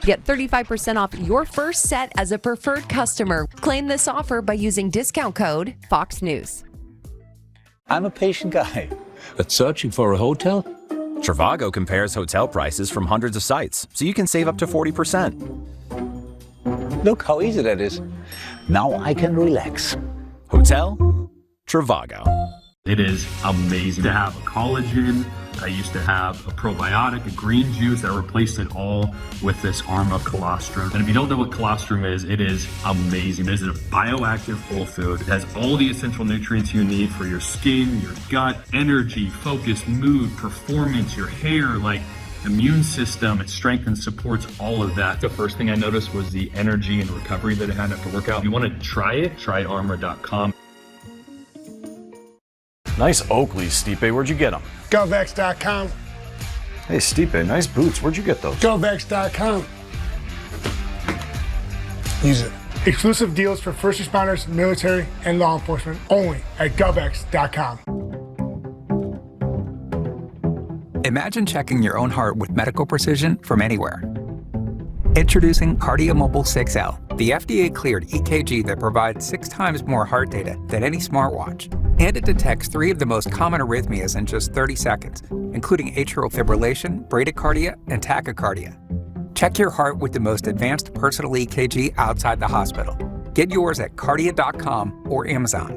Get 35% off your first set as a preferred customer. Claim this offer by using discount code Fox News. I'm a patient guy, but searching for a hotel? Trivago compares hotel prices from hundreds of sites, so you can save up to 40%. Look how easy that is. Now I can relax. Hotel Trivago. It is amazing to have a collagen. I used to have a probiotic, a green juice that replaced it all with this arm of colostrum. And if you don't know what colostrum is, it is amazing. It is a bioactive whole food. It has all the essential nutrients you need for your skin, your gut, energy, focus, mood, performance, your hair, like immune system. It strengthens, supports all of that. The first thing I noticed was the energy and recovery that it had after workout. If you want to try it, try armor.com. Nice Oakleys, Stipe. Where'd you get them? GovX.com. Hey, Stipe, nice boots. Where'd you get those? GovX.com. Use it. Exclusive deals for first responders, military, and law enforcement only at GovX.com. Imagine checking your own heart with medical precision from anywhere. Introducing KardioMobile 6L, the FDA-cleared EKG that provides 6 times more heart data than any smartwatch. And it detects 3 of the most common arrhythmias in just 30 seconds, including atrial fibrillation, bradycardia, and tachycardia. Check your heart with the most advanced personal EKG outside the hospital. Get yours at Kardia.com or Amazon.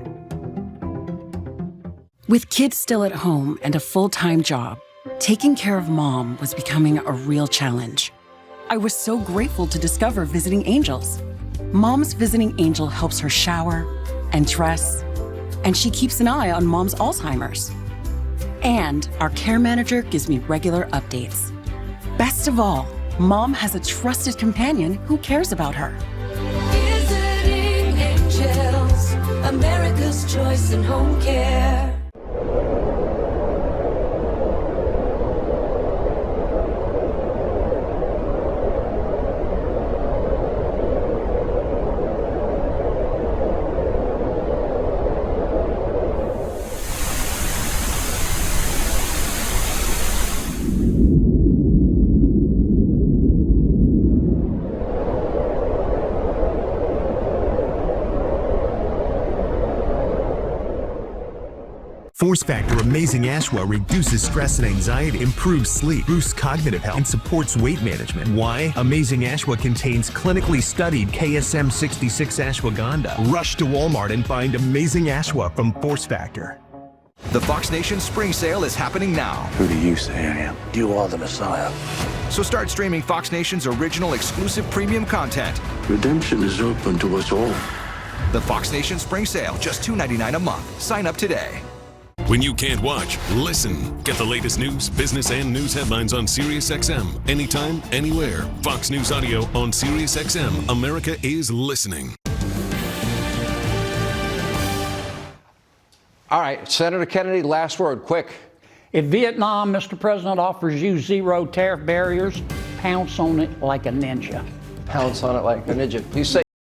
With kids still at home and a full-time job, taking care of Mom was becoming a real challenge. I was so grateful to discover Visiting Angels. Mom's Visiting Angel helps her shower and dress, and she keeps an eye on Mom's Alzheimer's. And our care manager gives me regular updates. Best of all, Mom has a trusted companion who cares about her. Visiting Angels, America's choice in home care. Force Factor Amazing Ashwa reduces stress and anxiety, improves sleep, boosts cognitive health, and supports weight management. Why? Amazing Ashwa contains clinically studied KSM 66 ashwagandha. Rush to Walmart and find Amazing Ashwa from Force Factor. The Fox Nation Spring Sale is happening now. Who do you say I am? You are the Messiah. So start streaming Fox Nation's original exclusive premium content. Redemption is open to us all. The Fox Nation Spring Sale, just $2.99 a month. Sign up today. When you can't watch, listen. Get the latest news, business, and news headlines on SiriusXM. Anytime, anywhere. Fox News Audio on SiriusXM. America is listening. All right, Senator Kennedy, last word, quick. If Vietnam, Mr. President, offers you zero tariff barriers, pounce on it like a ninja. Pounce on it like a ninja. Please say